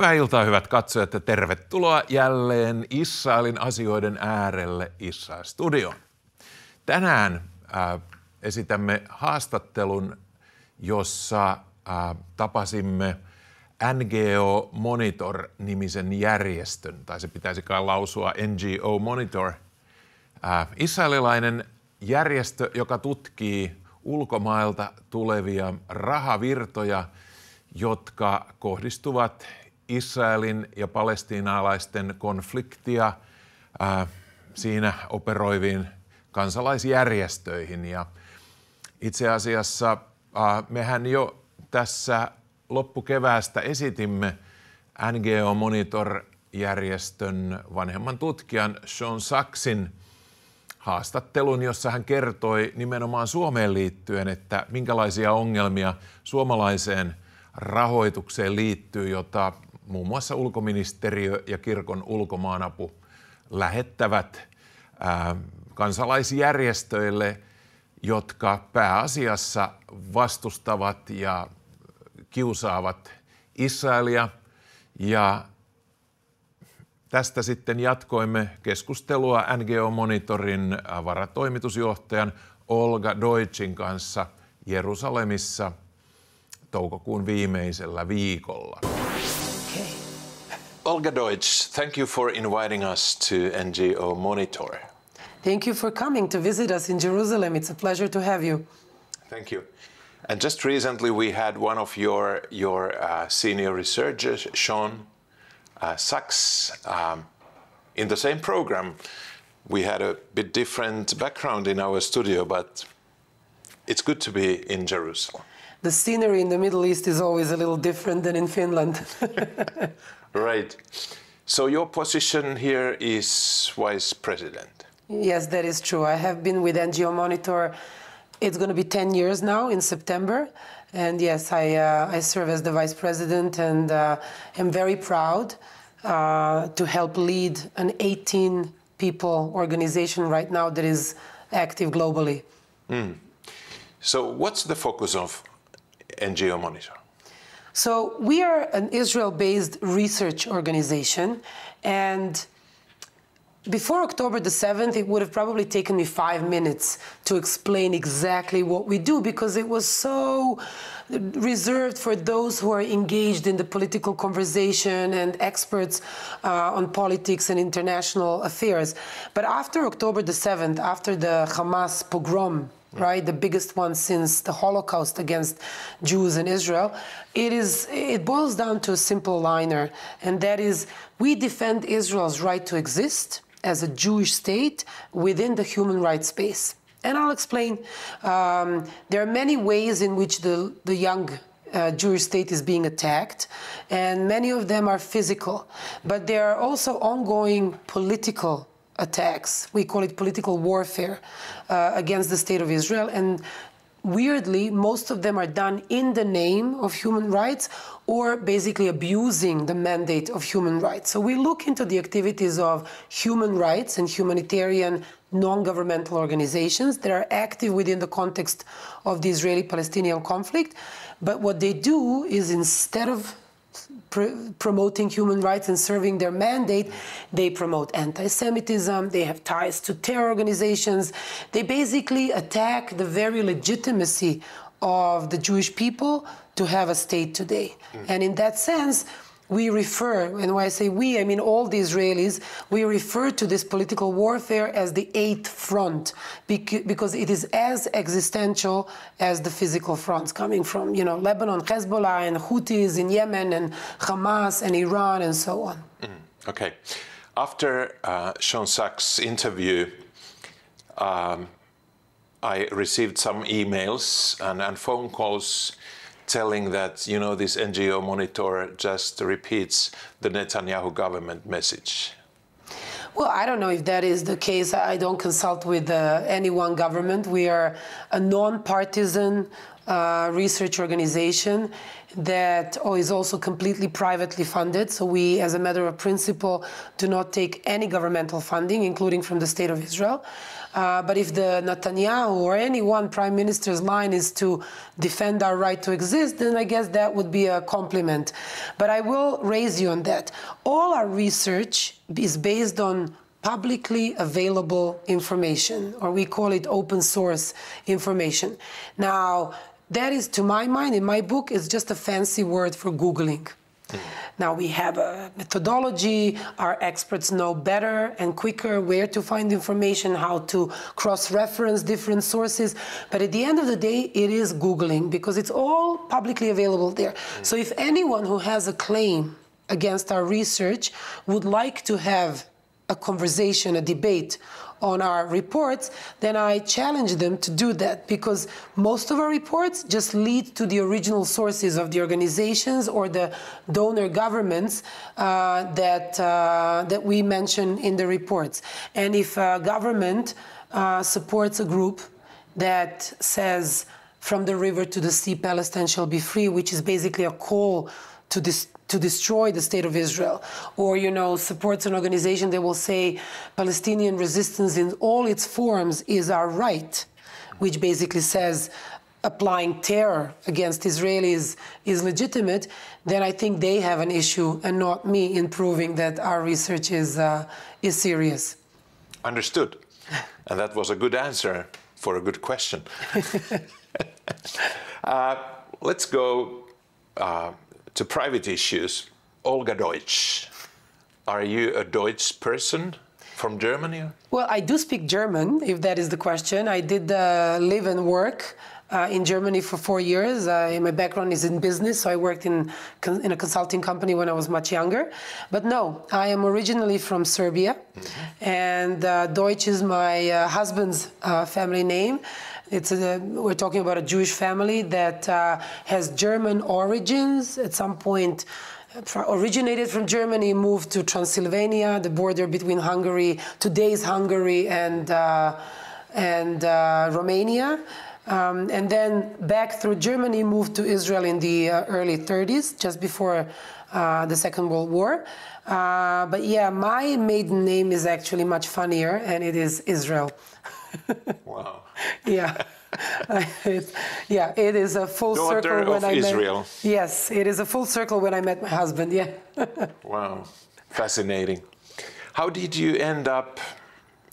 Hyvää iltaa, hyvät katsojat, ja tervetuloa jälleen Israelin asioiden äärelle Israel-studioon. Tänään esitämme haastattelun, jossa tapasimme NGO Monitor-nimisen järjestön, tai se pitäisi kai lausua NGO Monitor, israelilainen järjestö, joka tutkii ulkomailta tulevia rahavirtoja, jotka kohdistuvat Israelin ja palestiinalaisten konfliktia siinä operoiviin kansalaisjärjestöihin. Ja itse asiassa mehän jo tässä loppukeväästä esitimme NGO Monitor-järjestön vanhemman tutkijan Sean Sachsin haastattelun, jossa hän kertoi nimenomaan Suomeen liittyen, että minkälaisia ongelmia suomalaiseen rahoitukseen liittyy, jota muun muassa ulkoministeriö ja kirkon ulkomaanapu lähettävät kansalaisjärjestöille, jotka pääasiassa vastustavat ja kiusaavat Israelia. Ja tästä sitten jatkoimme keskustelua NGO Monitorin varatoimitusjohtajan Olga Deutschin kanssa Jerusalemissa toukokuun viimeisellä viikolla. Okay. Olga Deutsch, thank you for inviting us to NGO Monitor. Thank you for coming to visit us in Jerusalem. It's a pleasure to have you. Thank you. And just recently we had one of your senior researchers, Sean Sachs, in the same program. We had a bit different background in our studio, but it's good to be in Jerusalem. The scenery in the Middle East is always a little different than in Finland. Right. So your position here is vice president. Yes, that is true. I have been with NGO Monitor. It's going to be 10 years now in September. And yes, I serve as the vice president, and am very proud to help lead an 18-people organization right now that is active globally. So what's the focus of NGO Monitor? So we are an Israel-based research organization, and before October the 7th, it would have probably taken me 5 minutes to explain exactly what we do, because it was so reserved for those who are engaged in the political conversation and experts on politics and international affairs. But after October the 7th, after the Hamas pogrom, right, the biggest one since the Holocaust against Jews in Israel, it boils down to a simple liner, and that is, we defend Israel's right to exist as a Jewish state within the human rights space. And I'll explain. There are many ways in which the young Jewish state is being attacked, and many of them are physical, but there are also ongoing political attacks. We call it political warfare against the state of Israel, and weirdly, most of them are done in the name of human rights or basically abusing the mandate of human rights. So we look into the activities of human rights and humanitarian non-governmental organizations that are active within the context of the Israeli-Palestinian conflict. But what they do is, instead of promoting human rights and serving their mandate, they promote anti-Semitism, they have ties to terror organizations, they basically attack the very legitimacy of the Jewish people to have a state today. And in that sense, we refer, and when I say we, I mean all the Israelis, we refer to this political warfare as the eighth front, because it is as existential as the physical fronts coming from, Lebanon, Hezbollah, and Houthis in Yemen, and Hamas, and Iran, and so on. Okay. After Sean Sachs' interview, I received some emails and phone calls telling that, this NGO Monitor just repeats the Netanyahu government message. Well, I don't know if that is the case. I don't consult with any one government. We are a non-partisan research organization, that is also completely privately funded. So we, as a matter of principle, do not take any governmental funding, including from the State of Israel. But if the Netanyahu or any one prime minister's line is to defend our right to exist, then I guess that would be a compliment. But I will raise you on that. All our research is based on publicly available information, or we call it open source information. Now, that is, to my mind, in my book, is just a fancy word for Googling. Now we have a methodology, our experts know better and quicker where to find information, how to cross-reference different sources, but at the end of the day, it is Googling, because it's all publicly available there. So if anyone who has a claim against our research would like to have a conversation, a debate on our reports, then I challenge them to do that, because most of our reports just lead to the original sources of the organizations or the donor governments that we mention in the reports. And if a government supports a group that says, from the river to the sea, Palestine shall be free, which is basically a call to destroy the state of Israel, or, supports an organization that will say Palestinian resistance in all its forms is our right, which basically says applying terror against Israelis is legitimate, then I think they have an issue and not me in proving that our research is serious. Understood. And that was a good answer for a good question. Let's go to private issues. Olga Deutsch. Are you a Deutsch person from Germany? Well, I do speak German, if that is the question. I did live and work in Germany for 4 years. My background is in business, so I worked in a consulting company when I was much younger. But no, I am originally from Serbia, and Deutsch is my husband's family name. We're talking about a Jewish family that has German origins. At some point, originated from Germany, moved to Transylvania, the border between today's Hungary and Romania. And then back through Germany, moved to Israel in the early 30s, just before the Second World War. But yeah, my maiden name is actually much funnier, and it is Israel. Wow. Yeah. It is a full circle when I met. Yes, it is a full circle when I met my husband. Yeah. Wow, fascinating. How did you end up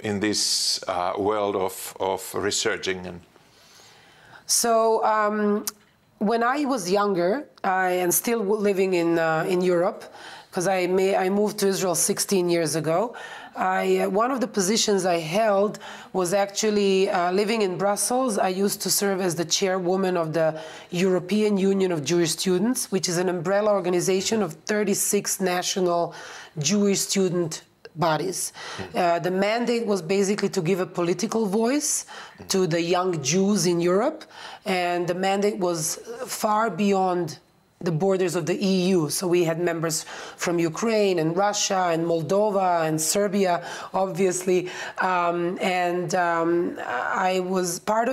in this world of researching? So, when I was younger, and still living in Europe, because I moved to Israel 16 years ago. One of the positions I held was actually living in Brussels. I used to serve as the chairwoman of the European Union of Jewish Students, which is an umbrella organization of 36 national Jewish student bodies. The mandate was basically to give a political voice to the young Jews in Europe, and the mandate was far beyond the borders of the EU. So we had members from Ukraine and Russia and Moldova and Serbia, obviously. Part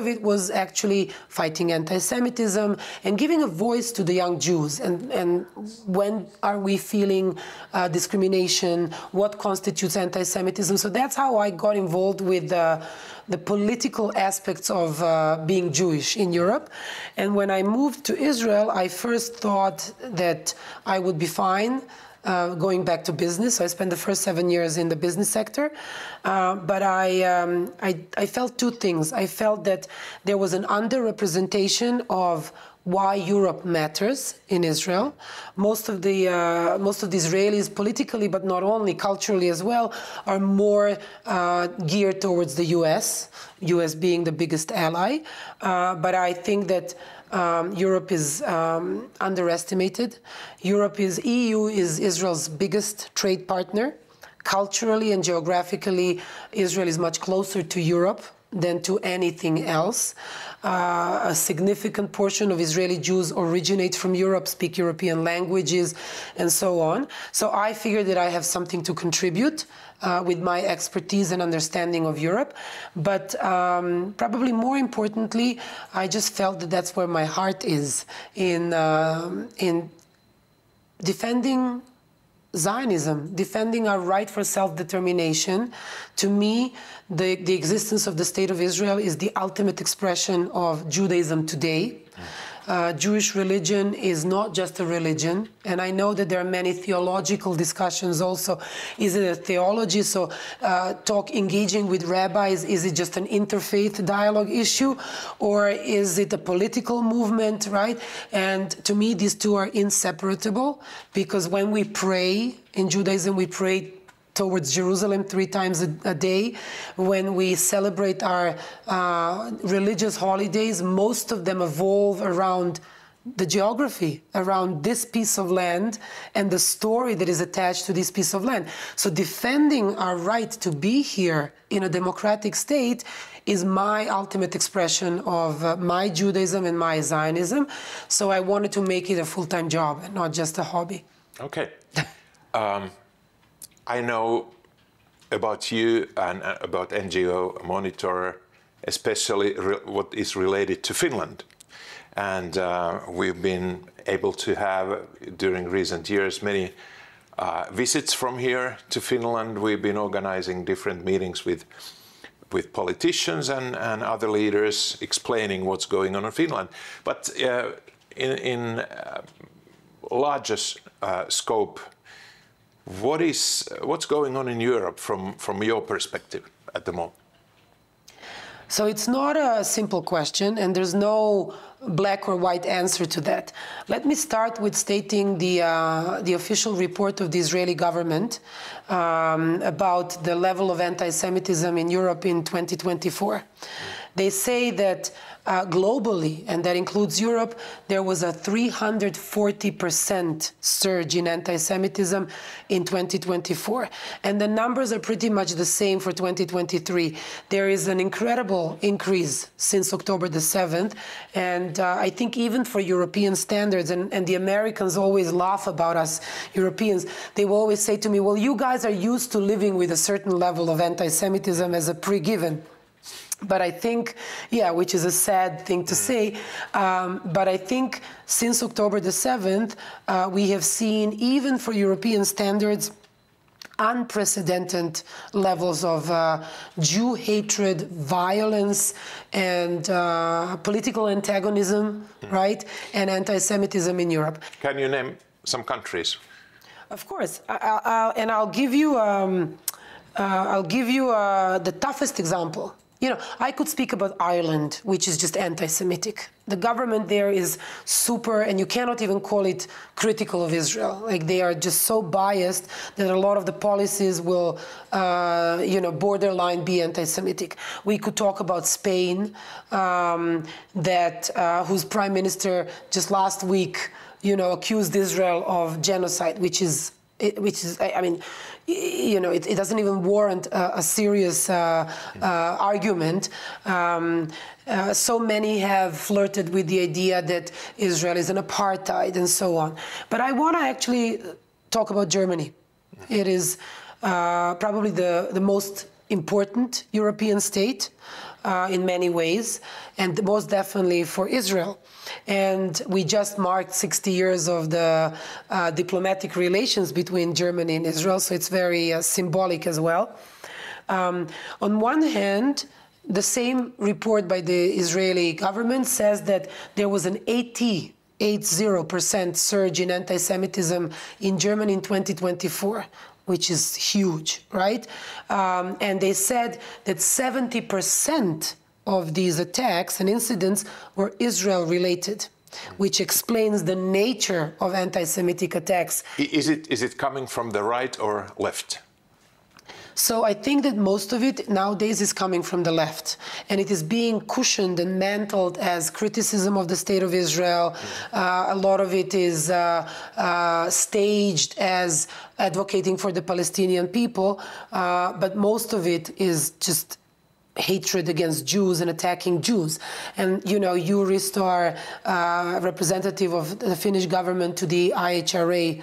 of it was actually fighting anti-Semitism and giving a voice to the young Jews. And when are we feeling discrimination? What constitutes anti-Semitism? So that's how I got involved with the political aspects of being Jewish in Europe. And when I moved to Israel, I first thought that I would be fine going back to business. So I spent the first 7 years in the business sector. But I felt two things. I felt that there was an underrepresentation of why Europe matters in Israel. Most of the Israelis, politically, but not only, culturally as well, are more geared towards the U.S. Being the biggest ally. But I think that Europe is underestimated. EU is Israel's biggest trade partner. Culturally and geographically, Israel is much closer to Europe than to anything else. A significant portion of Israeli Jews originate from Europe, speak European languages, and so on. So I figured that I have something to contribute with my expertise and understanding of Europe. But probably more importantly, I just felt that that's where my heart is in defending Zionism, defending our right for self-determination. To me, the existence of the State of Israel is the ultimate expression of Judaism today. Jewish religion is not just a religion, and I know that there are many theological discussions also. Is it a theology, so engaging with rabbis, is it just an interfaith dialogue issue, or is it a political movement, right? And to me, these two are inseparable, because when we pray, in Judaism, we pray towards Jerusalem 3 times a day. When we celebrate our religious holidays, most of them evolve around the geography, around this piece of land and the story that is attached to this piece of land. So defending our right to be here in a democratic state is my ultimate expression of my Judaism and my Zionism. So I wanted to make it a full-time job and not just a hobby. Okay. I know about you and about NGO Monitor, especially what is related to Finland. And we've been able to have, during recent years, many visits from here to Finland. We've been organizing different meetings with politicians and other leaders, explaining what's going on in Finland. But in largest scope, what's going on in Europe from your perspective at the moment? So it's not a simple question, and there's no black or white answer to that. Let me start with stating the official report of the Israeli government about the level of anti-Semitism in Europe in 2024. They say that globally, and that includes Europe, there was a 340% surge in anti-Semitism in 2024. And the numbers are pretty much the same for 2023. There is an incredible increase since October the 7th. And I think even for European standards, and the Americans always laugh about us Europeans, they will always say to me, well, you guys are used to living with a certain level of anti-Semitism as a pre-given. But I think, yeah, which is a sad thing to say, but I think since October the 7th, we have seen, even for European standards, unprecedented levels of Jew hatred, violence, and political antagonism, right, and anti-Semitism in Europe. Can you name some countries? Of course, and I'll give you the toughest example. You know, I could speak about Ireland, which is just anti-Semitic. The government there is super, and you cannot even call it critical of Israel. Like, they are just so biased that a lot of the policies will, borderline be anti-Semitic. We could talk about Spain, whose prime minister just last week, accused Israel of genocide, which is, I mean, it doesn't even warrant a serious argument. So many have flirted with the idea that Israel is an apartheid and so on. But I want to actually talk about Germany. It is probably the most important European state in many ways, and most definitely for Israel. And we just marked 60 years of the diplomatic relations between Germany and Israel, so it's very symbolic as well. On one hand, the same report by the Israeli government says that there was an 80% surge in anti-Semitism in Germany in 2024, which is huge, right? And they said that 70% of these attacks and incidents were Israel-related, which explains the nature of anti-Semitic attacks. Is it coming from the right or left? So I think that most of it nowadays is coming from the left, and it is being cushioned and mantled as criticism of the State of Israel. A lot of it is staged as advocating for the Palestinian people, but most of it is just hatred against Jews and attacking Jews. And, you know, you, Risto, are representative of the Finnish government to the IHRA,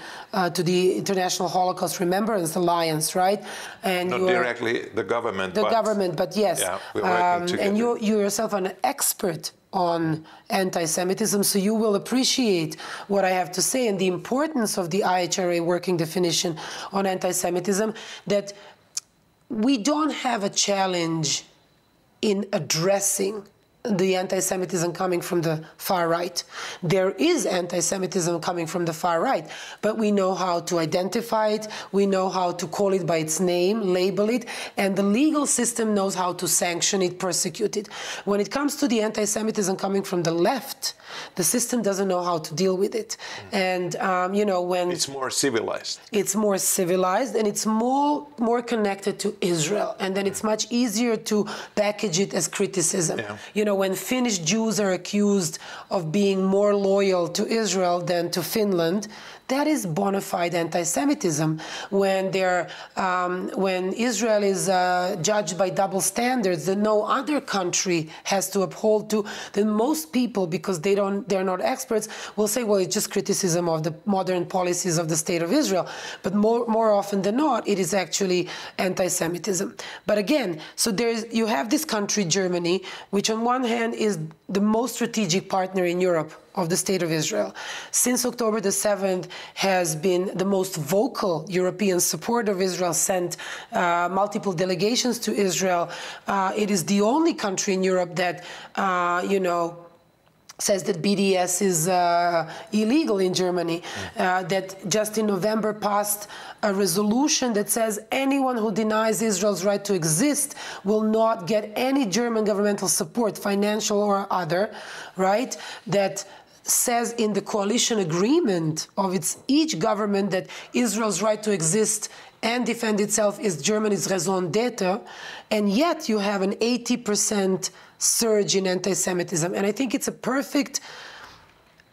to the International Holocaust Remembrance Alliance, right? And not directly the government, but yes. Yeah, we're working together. And you yourself are an expert on anti-Semitism, so you will appreciate what I have to say and the importance of the IHRA working definition on anti-Semitism, that we don't have a challenge in addressing the anti-Semitism coming from the far right. There is anti-Semitism coming from the far right, but we know how to identify it, we know how to call it by its name, label it, and the legal system knows how to sanction it, persecute it. When it comes to the anti-Semitism coming from the left, the system doesn't know how to deal with it. And, you know, when... It's more civilized. It's more civilized, and it's more connected to Israel. And then it's much easier to package it as criticism. Yeah. You know, when Finnish Jews are accused of being more loyal to Israel than to Finland, that is bona fide anti-Semitism. When when Israel is judged by double standards that no other country has to uphold to, then most people, because they're not experts, will say, well, it's just criticism of the modern policies of the State of Israel. But more often than not, it is actually anti-Semitism. But again, so you have this country, Germany, which on one hand is the most strategic partner in Europe of the State of Israel. Since October the 7th has been the most vocal European support of Israel, sent multiple delegations to Israel. It is the only country in Europe that, you know, says that BDS is illegal in Germany, that just in November passed a resolution that says anyone who denies Israel's right to exist will not get any German governmental support, financial or other, right? That says in the coalition agreement of each government that Israel's right to exist and defend itself is Germany's raison d'etre, and yet you have an 80% surge in anti-Semitism. And I think it's a perfect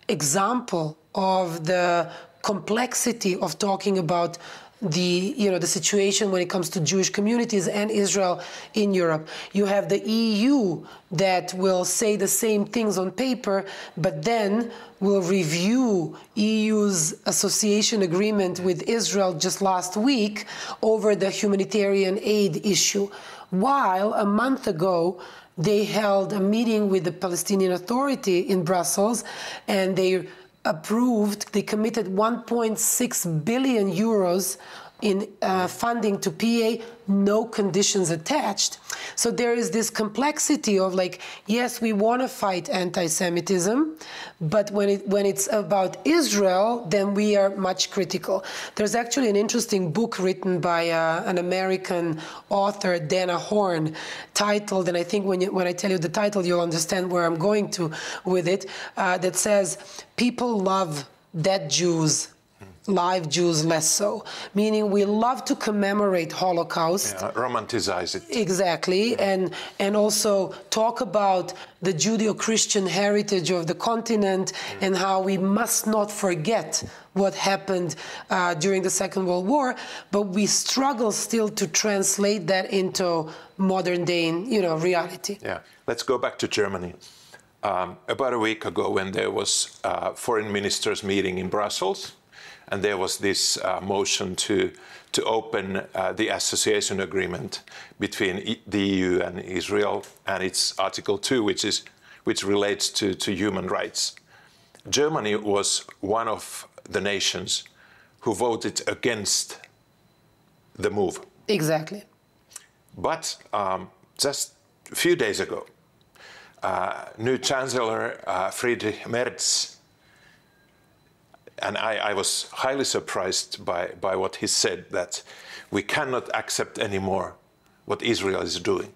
example of the complexity of talking about the situation when it comes to Jewish communities and Israel in Europe. You have the EU that will say the same things on paper, but then will review EU's association agreement with Israel just last week over the humanitarian aid issue. While a month ago, they held a meeting with the Palestinian Authority in Brussels, and they committed 1.6 billion euros in funding to PA, no conditions attached. So there is this complexity of like, yes, we want to fight anti-Semitism, but when it's about Israel, then we are much critical. There's actually an interesting book written by an American author, Dana Horn, titled, and I think when I tell you the title, you'll understand where I'm going to with it, that says, "People love dead Jews, live Jews less so," meaning we love to commemorate Holocaust. Yeah, romanticize it. Exactly, and also talk about the Judeo-Christian heritage of the continent and how we must not forget what happened during the Second World War, but we struggle still to translate that into modern day, reality. Yeah, let's go back to Germany. About a week ago, when there was a foreign ministers meeting in Brussels, and there was this motion to open the association agreement between the EU and Israel, and its Article 2, which relates to human rights. Germany was one of the nations who voted against the move. Exactly. But just a few days ago, new Chancellor Friedrich Merz, and I was highly surprised by what he said, that we cannot accept anymore what Israel is doing.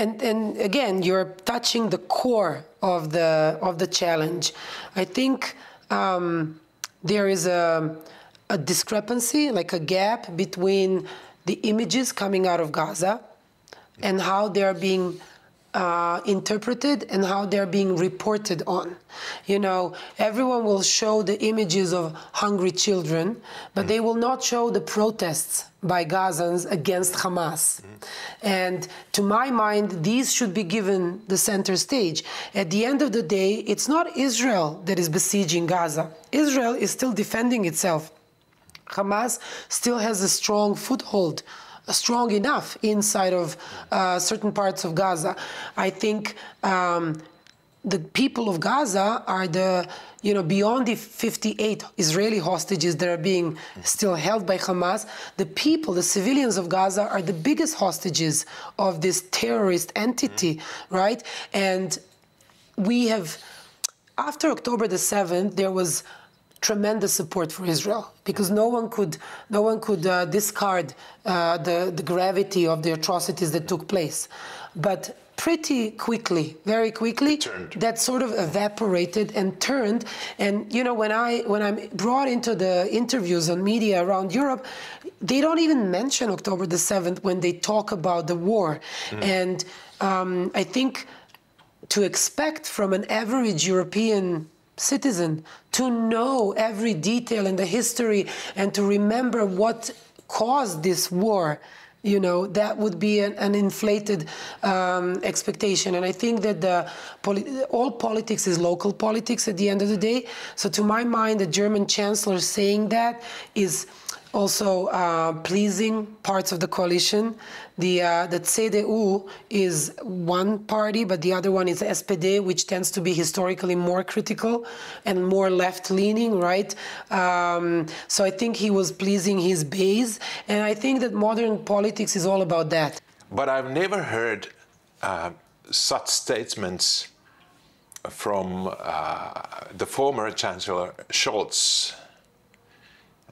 And again, you're touching the core of the challenge. I think there is a discrepancy, like a gap between the images coming out of Gaza and how they're being interpreted and how they're being reported on. You know, everyone will show the images of hungry children, but they will not show the protests by Gazans against Hamas. And to my mind, these should be given the center stage. At the end of the day, it's not Israel that is besieging Gaza. Israel is still defending itself. Hamas still has a strong foothold, strong enough inside of certain parts of Gaza. I think the people of Gaza are the, you know, beyond the 58 Israeli hostages that are being still held by Hamas, the people, the civilians of Gaza are the biggest hostages of this terrorist entity, right? And we have, after October the 7th, there was tremendous support for Israel because no one could discard the gravity of the atrocities that took place. But pretty quickly, very quickly, that sort of evaporated and turned. And you know, when I'm brought into the interviews on media around Europe, they don't even mention October the 7th when they talk about the war. And I think to expect from an average European citizen to know every detail in the history and to remember what caused this war, you know, that would be an inflated expectation. And I think that all politics is local politics at the end of the day. So to my mind, the German chancellor saying that is also pleasing parts of the coalition. The CDU is one party, but the other one is SPD, which tends to be historically more critical and more left-leaning, right? So I think he was pleasing his base, and I think that modern politics is all about that. But I've never heard such statements from the former Chancellor Scholz.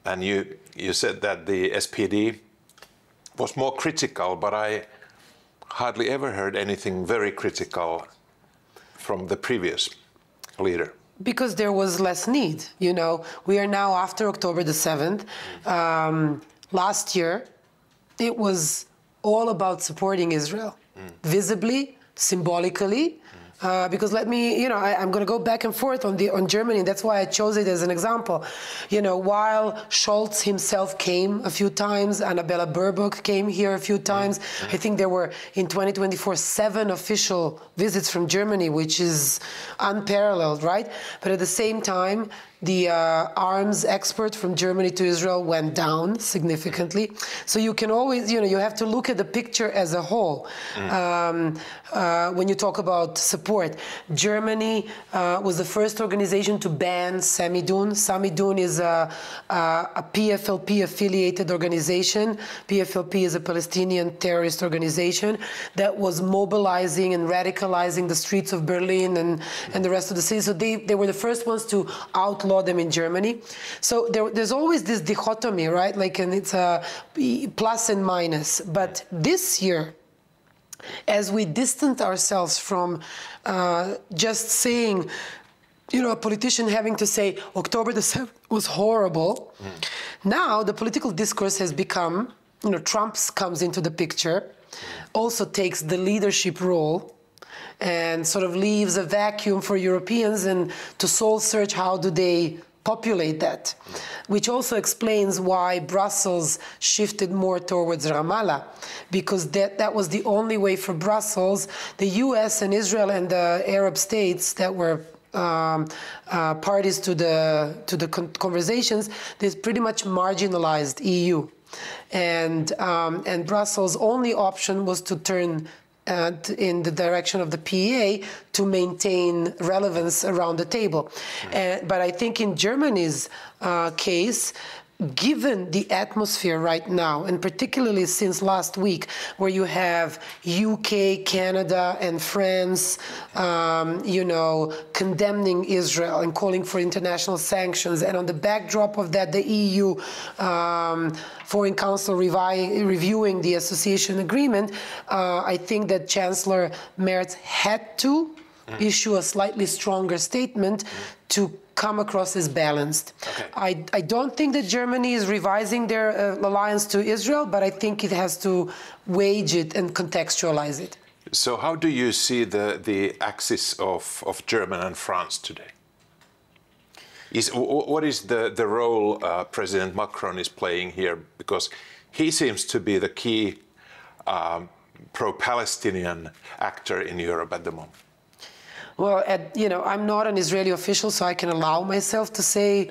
And you said that the SPD was more critical, but I hardly ever heard anything very critical from the previous leader. Because there was less need, you know. We are now after October the 7th. Last year, it was all about supporting Israel, visibly, symbolically. Because let me, you know, I'm going to go back and forth on Germany. That's why I chose it as an example. You know, while Scholz himself came a few times, Annabella Baerbock came here a few times. I think there were, in 2024, 7 official visits from Germany, which is unparalleled, right? But at the same time, the arms export from Germany to Israel went down significantly. So you can always, you know, you have to look at the picture as a whole. When you talk about support, Germany was the first organization to ban Samidun. Samidun is a PFLP-affiliated organization. PFLP is a Palestinian terrorist organization that was mobilizing and radicalizing the streets of Berlin and the rest of the city. So they were the first ones to outlaw them in Germany. So there's always this dichotomy, right? Like, and it's a plus and minus. But this year, as we distant ourselves from just saying, you know, a politician having to say October the 7th was horrible, now the political discourse has become, you know, Trump comes into the picture, also takes the leadership role, and sort of leaves a vacuum for Europeans and to soul search how do they populate that, which also explains why Brussels shifted more towards Ramallah, because that was the only way for Brussels. The US and Israel and the Arab states that were parties to the conversations, they pretty much marginalized EU. And Brussels' only option was to turn in the direction of the PEA to maintain relevance around the table. But I think in Germany's case, given the atmosphere right now, and particularly since last week, where you have UK, Canada, and France, you know, condemning Israel and calling for international sanctions, and on the backdrop of that, the EU Foreign Council reviewing the association agreement, I think that Chancellor Merz had to issue a slightly stronger statement to come across as balanced. Okay. I don't think that Germany is revising their alliance to Israel, but I think it has to wage it and contextualize it. So how do you see the axis of Germany and France today? What is the role President Macron is playing here? Because he seems to be the key pro-Palestinian actor in Europe at the moment. Well, I'm not an Israeli official, so I can allow myself to say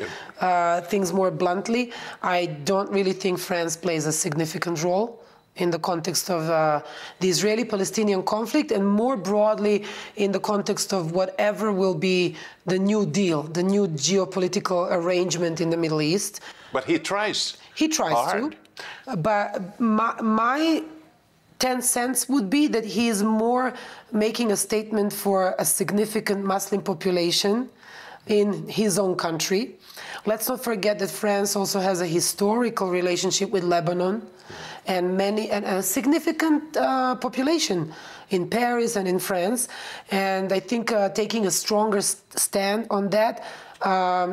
things more bluntly. I don't really think France plays a significant role in the context of the Israeli-Palestinian conflict, and more broadly in the context of whatever will be the new deal, the new geopolitical arrangement in the Middle East. But he tries. He tries hard. to. But my 10 cents would be that he is more making a statement for a significant Muslim population in his own country. Let's not forget that France also has a historical relationship with Lebanon and a significant population in Paris and in France. And I think taking a stronger stand on that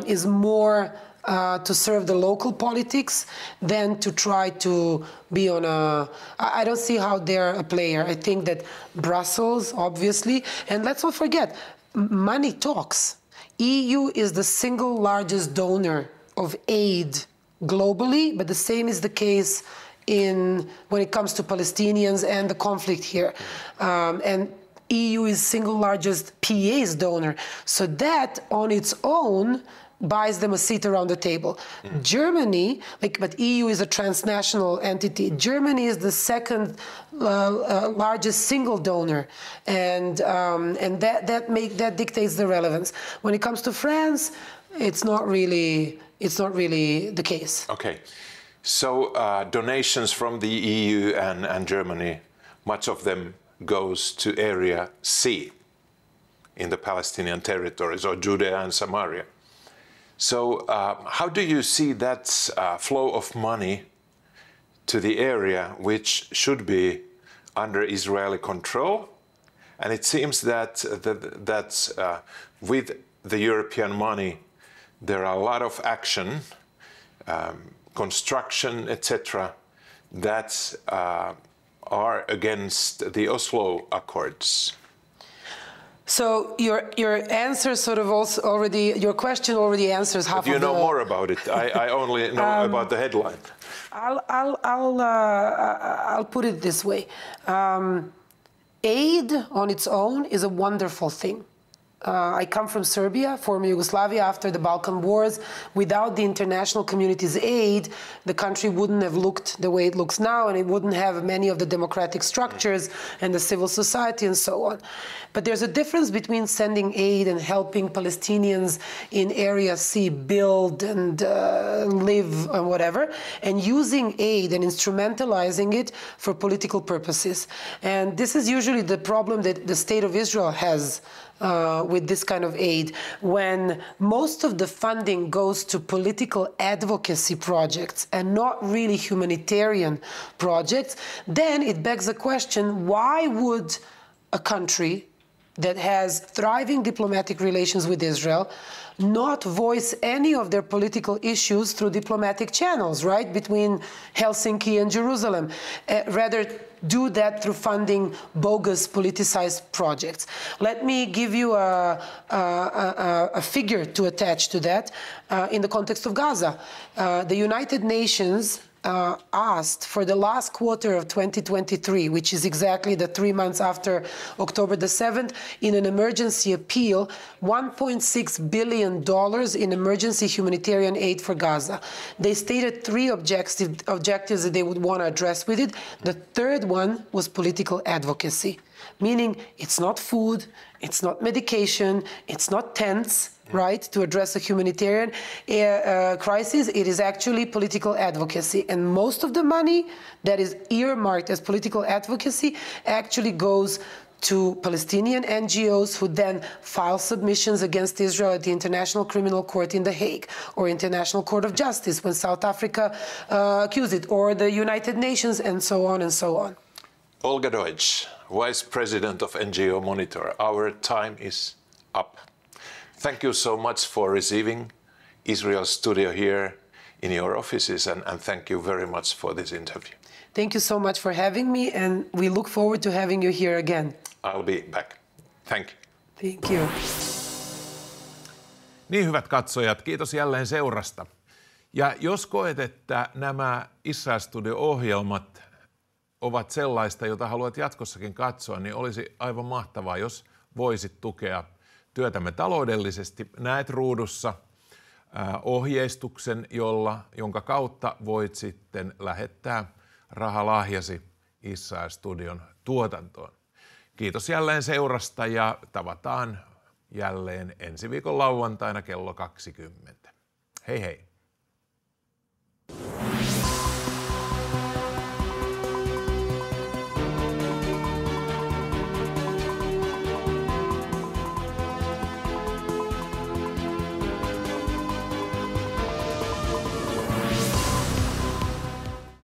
is more to serve the local politics than to try to be on a... I don't see how they're a player. I think that Brussels, obviously, and let's not forget, money talks. EU is the single largest donor of aid globally, but the same is the case when it comes to Palestinians and the conflict here. And EU is single largest PA's donor. So that on its own buys them a seat around the table. Germany, but EU is a transnational entity. Germany is the second largest single donor, and that dictates the relevance. When it comes to France, it's not really the case. Okay, so donations from the EU and Germany, much of them goes to Area C in the Palestinian territories, or Judea and Samaria. So how do you see that flow of money to the area which should be under Israeli control? And it seems that with the European money, there are a lot of action, construction, etc., that are against the Oslo Accords. So your answer sort of also already, your question already answers half of the... You know more about it. I only know about the headline. I'll put it this way. Aid on its own is a wonderful thing. I come from Serbia, former Yugoslavia, after the Balkan Wars. Without the international community's aid, the country wouldn't have looked the way it looks now, and it wouldn't have many of the democratic structures and the civil society and so on. But there's a difference between sending aid and helping Palestinians in Area C build and live and whatever, and using aid and instrumentalizing it for political purposes. And this is usually the problem that the State of Israel has with this kind of aid. When most of the funding goes to political advocacy projects and not really humanitarian projects, then it begs the question, why would a country that has thriving diplomatic relations with Israel not voice any of their political issues through diplomatic channels, right, between Helsinki and Jerusalem, rather do that through funding bogus politicized projects? Let me give you a figure to attach to that in the context of Gaza. The United Nations asked for the last quarter of 2023, which is exactly the 3 months after October the 7th, in an emergency appeal, $1.6 billion in emergency humanitarian aid for Gaza. They stated 3 objectives that they would want to address with it. The third one was political advocacy, meaning it's not food, it's not medication, it's not tents, right, to address a humanitarian crisis. It is actually political advocacy. And most of the money that is earmarked as political advocacy actually goes to Palestinian NGOs who then file submissions against Israel at the International Criminal Court in The Hague, or International Court of Justice when South Africa accused it, or the United Nations, and so on and so on. Olga Deutsch, Vice President of NGO Monitor. Our time is up. Thank you so much for receiving Israel Studio here in your offices, and thank you very much for this interview. Thank you so much for having me, and we look forward to having you here again. I'll be back. Thank you. Thank you. Niin, hyvät katsojat, kiitos jälleen seurasta. Ja jos koet, että nämä Israel-suhde-ohjelmat ovat sellaista, jota haluat jatkossakin katsoa, niin olisi aivan mahtavaa, jos voisit tukea työtämme taloudellisesti. Näet ruudussa ohjeistuksen, jonka kautta voit sitten lähettää rahalahjasi Israel-studion tuotantoon. Kiitos jälleen seurasta ja tavataan jälleen ensi viikon lauantaina kello 20. Hei hei!